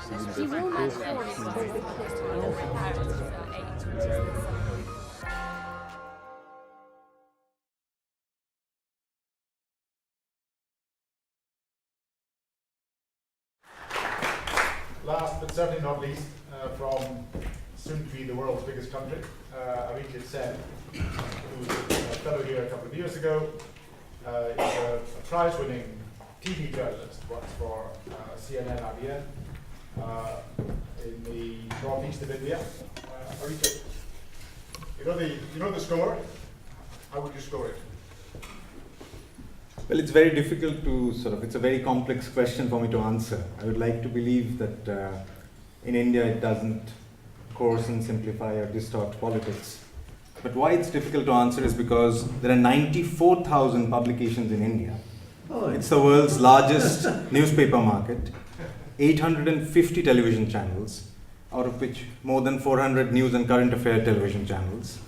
She will not force Last but certainly not least, from soon to be the world's biggest country, Arijit Sen, who was a fellow here a couple of years ago. He's a prize-winning TV journalist, works for CNN IBN in the northeast of India. Arijit, you know the score? How would you score it? Well, it's very difficult to it's a very complex question for me to answer. I would like to believe that in India it doesn't coarsen, simplify or distort politics. But why it's difficult to answer is because there are 94,000 publications in India. It's the world's largest newspaper market, 850 television channels, out of which more than 400 news and current affair television channels,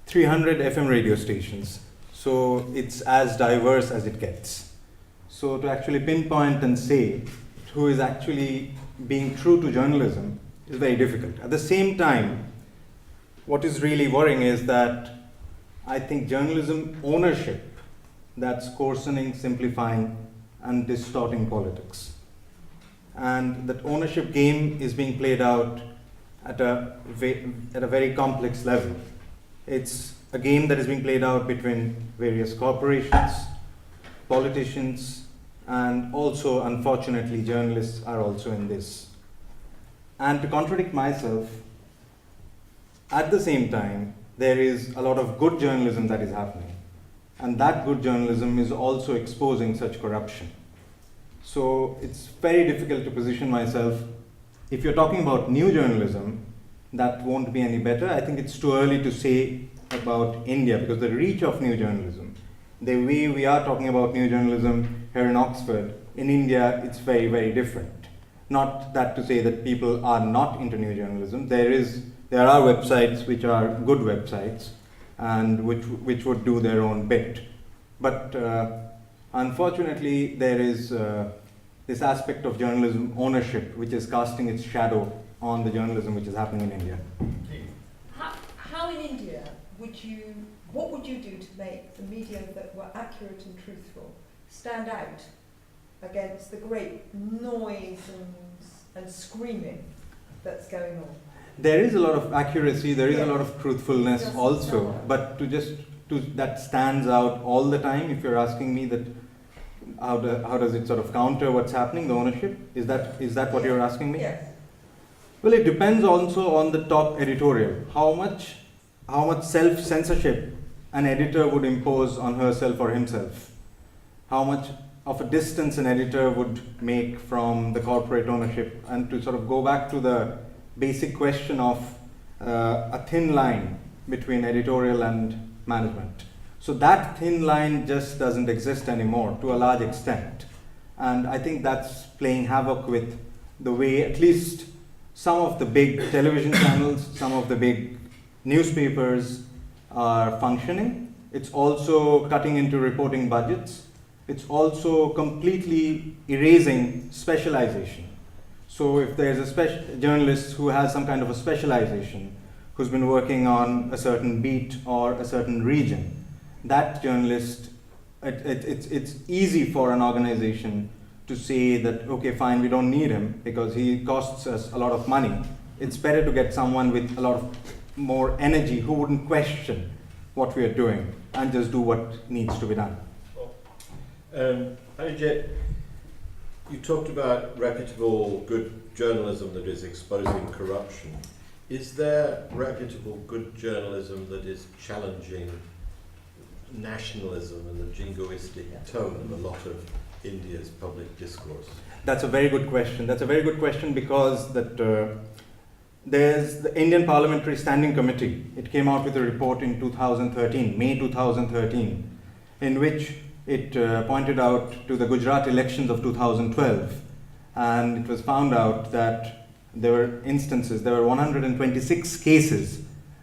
300 FM radio stations. So it's as diverse as it gets. So to actually pinpoint and say who is actually being true to journalism is very difficult. At the same time, what is really worrying is that I think journalism ownership that's coarsening, simplifying, and distorting politics. And that ownership game is being played out at a very complex level. It's a game that is being played out between various corporations, politicians, and also, unfortunately, journalists are also in this. And to contradict myself, at the same time, there is a lot of good journalism that is happening. And that good journalism is also exposing such corruption. So it's very difficult to position myself. If you're talking about new journalism, that won't be any better. I think it's too early to say about India, because the reach of new journalism, the way we are talking about new journalism here in Oxford, in India it's very, very different. Not that to say that people are not into new journalism. There are websites which are good websites and which would do their own bit. But unfortunately there is this aspect of journalism ownership which is casting its shadow on the journalism which is happening in India. How in India what would you do to make the media that were accurate and truthful stand out against the great noise and screaming that's going on? There is a lot of accuracy, there is a lot of truthfulness also, but that stands out all the time. If you're asking me that, how does it sort of counter what's happening, the ownership? Is that what you're asking me? Yes. Well, it depends also on the top editorial. How much self-censorship an editor would impose on herself or himself. How much of a distance an editor would make from the corporate ownership, and to sort of go back to the basic question of a thin line between editorial and management. So that thin line just doesn't exist anymore to a large extent. And I think that's playing havoc with the way at least some of the big television channels, some of the big newspapers are functioning. It's also cutting into reporting budgets. It's also completely erasing specialization. So if there's a journalist who has some kind of a specialization, who's been working on a certain beat or a certain region, that journalist, it's easy for an organization to say that, okay, fine, we don't need him because he costs us a lot of money. It's better to get someone with a lot of more energy who wouldn't question what we are doing and just do what needs to be done. Arijit, you talked about reputable, good journalism that is exposing corruption. Is there reputable, good journalism that is challenging nationalism and the jingoistic tone of a lot of India's public discourse? That's a very good question. That's a very good question because there's the Indian Parliamentary Standing Committee. It came out with a report in 2013, May 2013, in which it pointed out to the Gujarat elections of 2012, and it was found out that there were 126 cases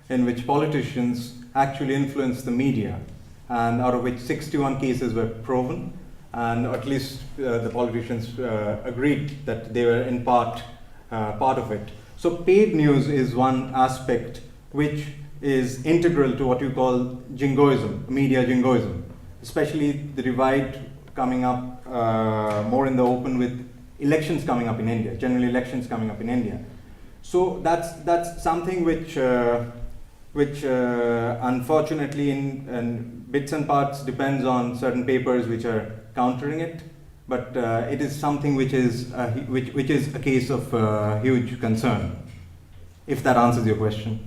in which politicians actually influenced the media, and out of which 61 cases were proven, and at least the politicians agreed that they were in part part of it. So paid news is one aspect which is integral to what you call jingoism, media jingoism, especially the divide coming up more in the open with elections coming up in India, general elections coming up in India. So that's something which unfortunately in bits and parts depends on certain papers which are countering it, but it is something which is a case of huge concern, if that answers your question.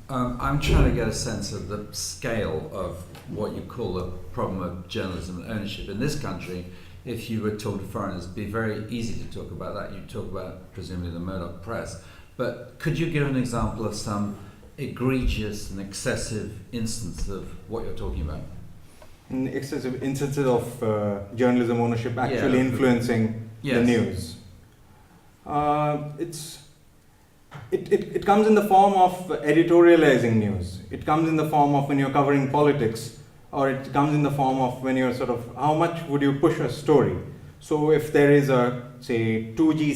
I'm trying to get a sense of the scale of what you call the problem of journalism and ownership. In this country, if you were talking to foreigners, it'd be very easy to talk about that. You'd talk about, presumably, the Murdoch press. But could you give an example of some egregious and excessive instance of what you're talking about? Excessive instances of journalism ownership actually influencing the news. It comes in the form of editorializing news. It comes in the form of when you're covering politics, or it comes in the form of when you're sort of, how much would you push a story? So if there is a, say, 2G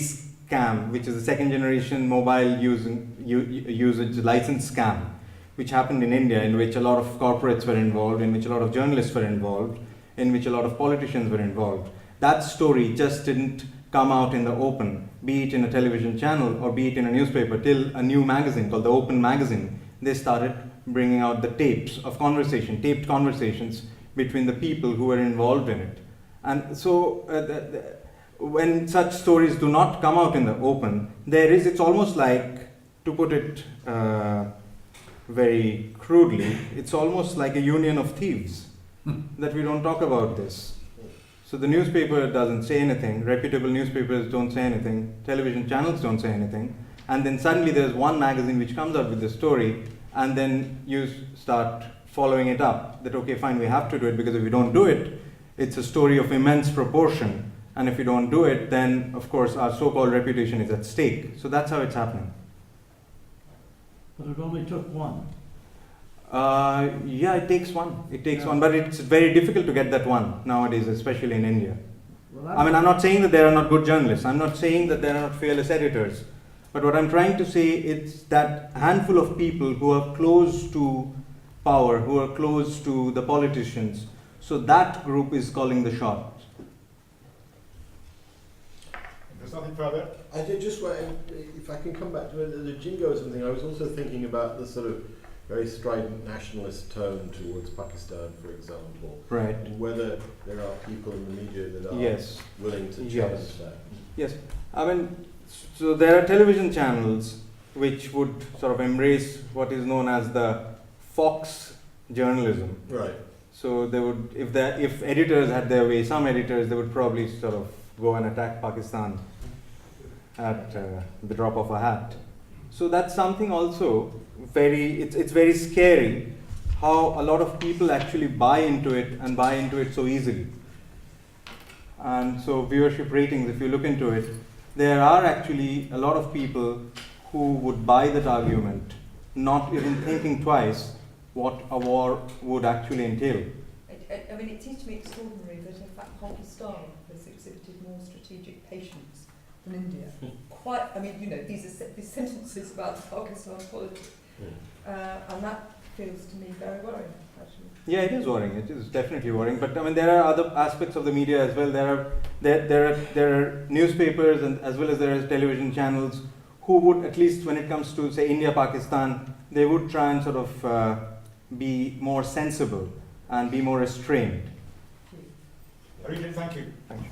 scam, which is a second generation mobile usage license scam, which happened in India, in which a lot of corporates were involved, in which a lot of journalists were involved, in which a lot of politicians were involved. That story just didn't come out in the open, be it in a television channel or be it in a newspaper, till a new magazine called the Open Magazine, they started bringing out the tapes of conversation, taped conversations between the people who were involved in it. And so when such stories do not come out in the open, it's almost like, to put it very crudely, it's almost like a union of thieves, that we don't talk about this. So the newspaper doesn't say anything, reputable newspapers don't say anything, television channels don't say anything, and then suddenly there's one magazine which comes out with the story, and then you start following it up, that okay, fine, we have to do it, because if we don't do it, it's a story of immense proportion, and if we don't do it, then of course our so-called reputation is at stake. So that's how it's happening. But it only took one. Yeah, it takes one. It takes one, but it's very difficult to get that one nowadays, especially in India. Well, I mean, I'm not saying that there are not good journalists. I'm not saying that there are not fearless editors. But what I'm trying to say is that handful of people who are close to power, who are close to the politicians, so that group is calling the shots. There's nothing further. I did just want, if I can come back to the jingoism thing, I was also thinking about the sort of very strident nationalist tone towards Pakistan, for example. Right. And whether there are people in the media that are willing to challenge that. Yes. I mean, so there are television channels which would sort of embrace what is known as the Fox journalism. Right. So they would, if editors had their way, some editors, they would probably sort of go and attack Pakistan at the drop of a hat. So that's something also it's very scary how a lot of people actually buy into it and buy into it so easily. And so viewership ratings, if you look into it, there are actually a lot of people who would buy that argument, not even thinking twice what a war would actually entail. I mean, it seems to me extraordinary that in fact Pakistan has exhibited more strategic patience than India. I mean, you know, these are these sentences about Pakistan's politics, and that feels to me very worrying, actually. Yeah, it is worrying. It is definitely worrying. But I mean, there are other aspects of the media as well. There are newspapers and as well as there are television channels who would, at least when it comes to say India, Pakistan, they would try and sort of be more sensible and be more restrained. Arijit, thank you. Thank you.